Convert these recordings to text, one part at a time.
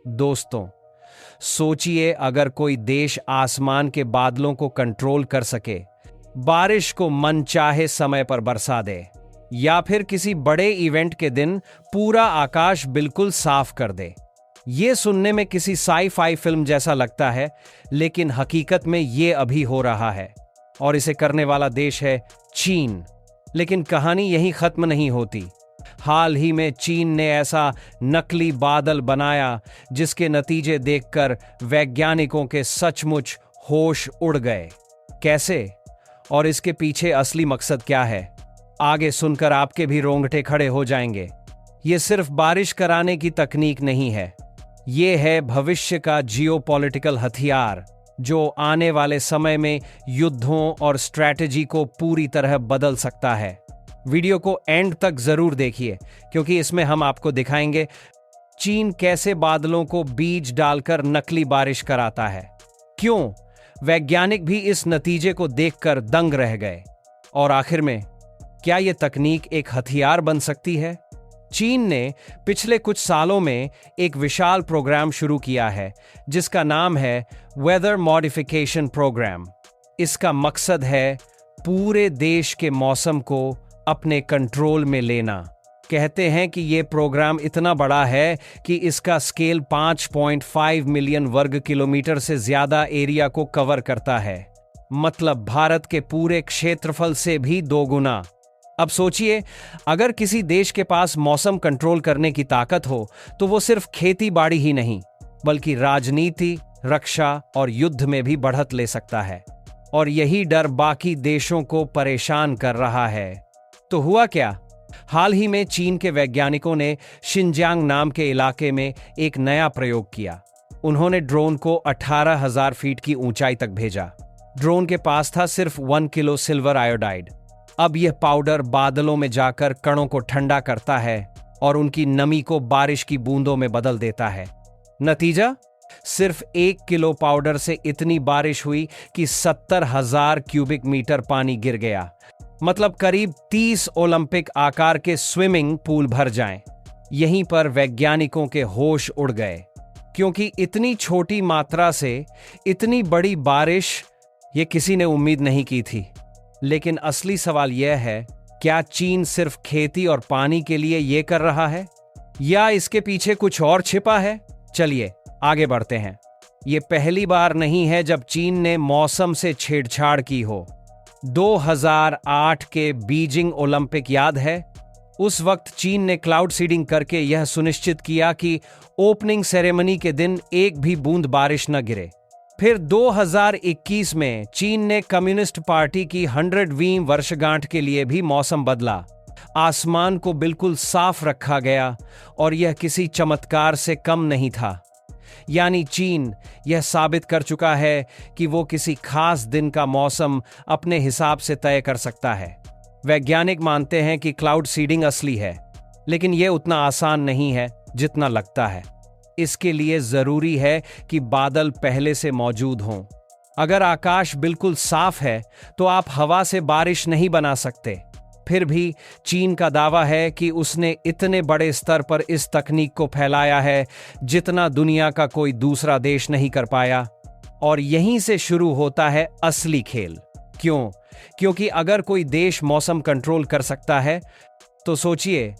दोस्तों, सोचिए अगर कोई देश आसमान के बादलों को कंट्रोल कर सके, बारिश को मनचाहे समय पर बरसा दे, या फिर किसी बड़े इवेंट के दिन पूरा आकाश बिल्कुल साफ कर दे। ये सुनने में किसी साई-फाई फिल्म जैसा लगता है, लेकिन हकीकत में ये अभी हो रहा है। और इसे करने वाला देश है चीन। लेकिन कहानी यहीं खत्म नहीं होती। हाल ही में चीन ने ऐसा नकली बादल बनाया जिसके नतीजे देखकर वैज्ञानिकों के सचमुच होश उड़ गए। कैसे और इसके पीछे असली मकसद क्या है, आगे सुनकर आपके भी रोंगटे खड़े हो जाएंगे। ये सिर्फ बारिश कराने की तकनीक नहीं है, ये है भविष्य का जियोपॉलिटिकल हथियार जो आने वाले समय में युद्धों और स्ट्रैटेजी को पूरी तरह बदल सकता है। वीडियो को एंड तक जरूर देखिए, क्योंकि इसमें हम आपको दिखाएंगे चीन कैसे बादलों को बीज डालकर नकली बारिश कराता है, क्यों वैज्ञानिक भी इस नतीजे को देखकर दंग रह गए, और आखिर में क्या यह तकनीक एक हथियार बन सकती है। चीन ने पिछले कुछ सालों में एक विशाल प्रोग्राम शुरू किया है जिसका नाम है वेदर मॉडिफिकेशन प्रोग्राम। इसका मकसद है पूरे देश के मौसम को अपने कंट्रोल में लेना। कहते हैं कि यह प्रोग्राम इतना बड़ा है कि इसका स्केल 5.5 मिलियन वर्ग किलोमीटर से ज्यादा एरिया को कवर करता है, मतलब भारत के पूरे क्षेत्रफल से भी 2 गुना। अब सोचिए, अगर किसी देश के पास मौसम कंट्रोल करने की ताकत हो तो वो सिर्फ खेती बाड़ी ही नहीं, बल्कि राजनीति, रक्षा और युद्ध में भी बढ़त ले सकता है। और यही डर बाकी देशों को परेशान कर रहा है। तो हुआ क्या? हाल ही में चीन के वैज्ञानिकों ने शिनजियांग नाम के इलाके में एक नया प्रयोग किया। उन्होंने ड्रोन को 18,000 फीट की ऊंचाई तक भेजा। ड्रोन के पास था सिर्फ 1 किलो सिल्वर आयोडाइड। अब यह पाउडर बादलों में जाकर कणों को ठंडा करता है और उनकी नमी को बारिश की बूंदों में बदल देता है। नतीजा? सिर्फ 1 किलो पाउडर से इतनी बारिश हुई कि 70,000 क्यूबिक मीटर पानी गिर गया, मतलब करीब 30 ओलंपिक आकार के स्विमिंग पूल भर जाएं। यहीं पर वैज्ञानिकों के होश उड़ गए, क्योंकि इतनी छोटी मात्रा से इतनी बड़ी बारिश ये किसी ने उम्मीद नहीं की थी। लेकिन असली सवाल यह है, क्या चीन सिर्फ खेती और पानी के लिए ये कर रहा है, या इसके पीछे कुछ और छिपा है? चलिए आगे बढ़ते हैं। ये पहली बार नहीं है जब चीन ने मौसम से छेड़छाड़ की हो। 2008 के बीजिंग ओलंपिक याद है? उस वक्त चीन ने क्लाउड सीडिंग करके यह सुनिश्चित किया कि ओपनिंग सेरेमनी के दिन एक भी बूंद बारिश न गिरे। फिर 2021 में चीन ने कम्युनिस्ट पार्टी की 100वीं वर्षगांठ के लिए भी मौसम बदला। आसमान को बिल्कुल साफ रखा गया और यह किसी चमत्कार से कम नहीं था। यानी चीन यह साबित कर चुका है कि वो किसी खास दिन का मौसम अपने हिसाब से तय कर सकता है। वैज्ञानिक मानते हैं कि क्लाउड सीडिंग असली है, लेकिन यह उतना आसान नहीं है जितना लगता है। इसके लिए जरूरी है कि बादल पहले से मौजूद हों। अगर आकाश बिल्कुल साफ है तो आप हवा से बारिश नहीं बना सकते। फिर भी चीन का दावा है कि उसने इतने बड़े स्तर पर इस तकनीक को फैलाया है जितना दुनिया का कोई दूसरा देश नहीं कर पाया। और यहीं से शुरू होता है असली खेल। क्यों? क्योंकि अगर कोई देश मौसम कंट्रोल कर सकता है तो सोचिए,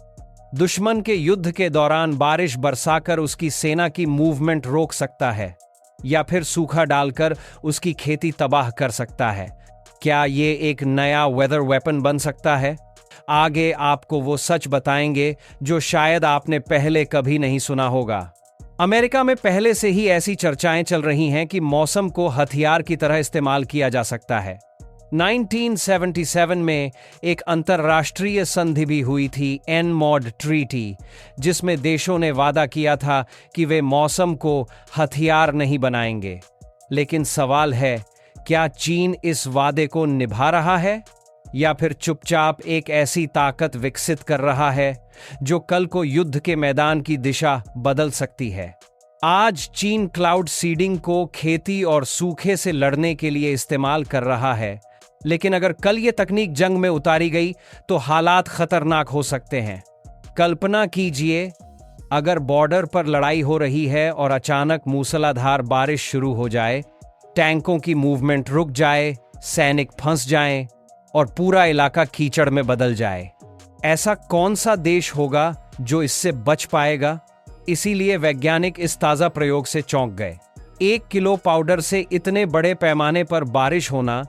दुश्मन के युद्ध के दौरान बारिश बरसाकर उसकी सेना की मूवमेंट रोक सकता है, या फिर सूखा डालकर उसकी खेती तबाह कर सकता है। क्या ये एक नया वेदर वेपन बन सकता है? आगे आपको वो सच बताएंगे जो शायद आपने पहले कभी नहीं सुना होगा। अमेरिका में पहले से ही ऐसी चर्चाएं चल रही हैं कि मौसम को हथियार की तरह इस्तेमाल किया जा सकता है। 1977 में एक अंतर्राष्ट्रीय संधि भी हुई थी, एनमॉड ट्रीटी, जिसमें देशों ने वादा किया था कि वे मौसम को हथियार नहीं बनाएंगे। लेकिन सवाल है, क्या चीन इस वादे को निभा रहा है, या फिर चुपचाप एक ऐसी ताकत विकसित कर रहा है जो कल को युद्ध के मैदान की दिशा बदल सकती है? आज चीन क्लाउड सीडिंग को खेती और सूखे से लड़ने के लिए इस्तेमाल कर रहा है, लेकिन अगर कल ये तकनीक जंग में उतारी गई तो हालात खतरनाक हो सकते हैं। कल्पना कीजिए, अगर बॉर्डर पर लड़ाई हो रही है और अचानक मूसलाधार बारिश शुरू हो जाए, टैंकों की मूवमेंट रुक जाए, सैनिक फंस जाएं और पूरा इलाका कीचड़ में बदल जाए, ऐसा कौन सा देश होगा जो इससे बच पाएगा? इसीलिए वैज्ञानिक इस ताजा प्रयोग से चौंक गए। 1 किलो पाउडर से इतने बड़े पैमाने पर बारिश होना,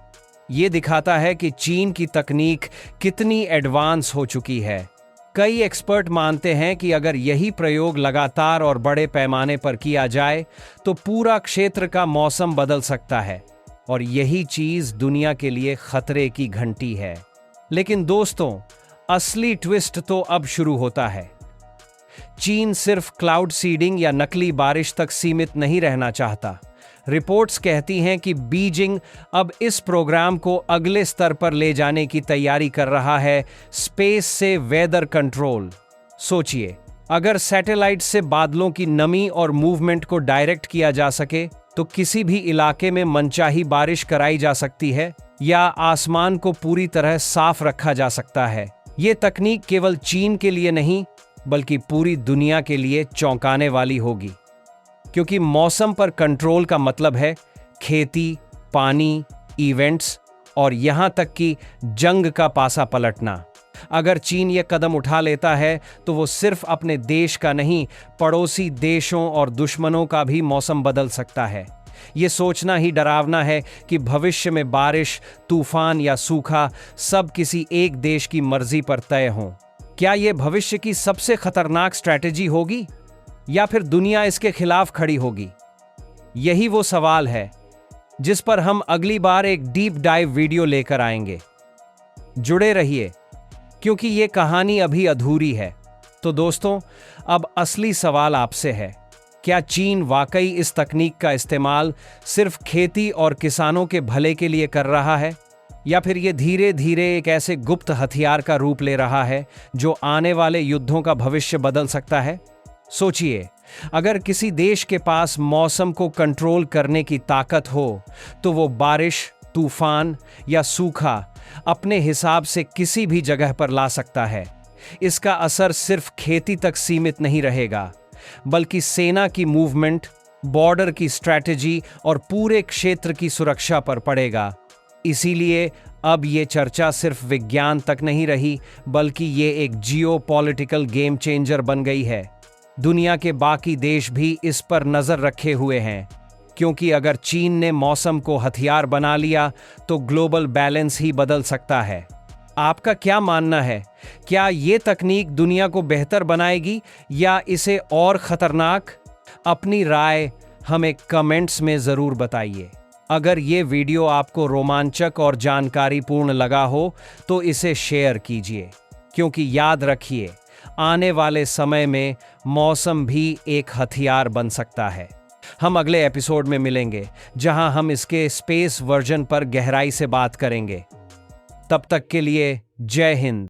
ये दिखाता है कि चीन की तकनीक कितनी एडवांस हो चुकी है। कई एक्सपर्ट मानते हैं कि अगर यही प्रयोग लगातार और बड़े पैमाने पर किया जाए तो पूरा क्षेत्र का मौसम बदल सकता है, और यही चीज दुनिया के लिए खतरे की घंटी है। लेकिन दोस्तों, असली ट्विस्ट तो अब शुरू होता है। चीन सिर्फ क्लाउड सीडिंग या नकली बारिश तक सीमित नहीं रहना चाहता। रिपोर्ट्स कहती हैं कि बीजिंग अब इस प्रोग्राम को अगले स्तर पर ले जाने की तैयारी कर रहा है, स्पेस से वेदर कंट्रोल। सोचिए, अगर सैटेलाइट से बादलों की नमी और मूवमेंट को डायरेक्ट किया जा सके तो किसी भी इलाके में मनचाही बारिश कराई जा सकती है या आसमान को पूरी तरह साफ रखा जा सकता है। ये तकनीक केवल चीन के लिए नहीं बल्कि पूरी दुनिया के लिए चौंकाने वाली होगी, क्योंकि मौसम पर कंट्रोल का मतलब है खेती, पानी, इवेंट्स और यहां तक कि जंग का पासा पलटना। अगर चीन ये कदम उठा लेता है तो वो सिर्फ अपने देश का नहीं, पड़ोसी देशों और दुश्मनों का भी मौसम बदल सकता है। ये सोचना ही डरावना है कि भविष्य में बारिश, तूफान या सूखा सब किसी एक देश की मर्जी पर तय हों। क्या ये भविष्य की सबसे खतरनाक स्ट्रैटेजी होगी या फिर दुनिया इसके खिलाफ खड़ी होगी? यही वो सवाल है जिस पर हम अगली बार एक डीप डाइव वीडियो लेकर आएंगे। जुड़े रहिए, क्योंकि ये कहानी अभी अधूरी है। तो दोस्तों, अब असली सवाल आपसे है, क्या चीन वाकई इस तकनीक का इस्तेमाल सिर्फ खेती और किसानों के भले के लिए कर रहा है, या फिर ये धीरे धीरे एक ऐसे गुप्त हथियार का रूप ले रहा है जो आने वाले युद्धों का भविष्य बदल सकता है? सोचिए, अगर किसी देश के पास मौसम को कंट्रोल करने की ताकत हो तो वो बारिश, तूफान या सूखा अपने हिसाब से किसी भी जगह पर ला सकता है। इसका असर सिर्फ खेती तक सीमित नहीं रहेगा, बल्कि सेना की मूवमेंट, बॉर्डर की स्ट्रैटेजी और पूरे क्षेत्र की सुरक्षा पर पड़ेगा। इसीलिए अब ये चर्चा सिर्फ विज्ञान तक नहीं रही, बल्कि ये एक जियोपॉलिटिकल गेम चेंजर बन गई है। दुनिया के बाकी देश भी इस पर नजर रखे हुए हैं, क्योंकि अगर चीन ने मौसम को हथियार बना लिया तो ग्लोबल बैलेंस ही बदल सकता है। आपका क्या मानना है? क्या ये तकनीक दुनिया को बेहतर बनाएगी या इसे और खतरनाक? अपनी राय हमें कमेंट्स में जरूर बताइए। अगर ये वीडियो आपको रोमांचक और जानकारीपूर्ण लगा हो तो इसे शेयर कीजिए, क्योंकि याद रखिए, आने वाले समय में मौसम भी एक हथियार बन सकता है। हम अगले एपिसोड में मिलेंगे, जहां हम इसके स्पेस वर्जन पर गहराई से बात करेंगे। तब तक के लिए जय हिंद।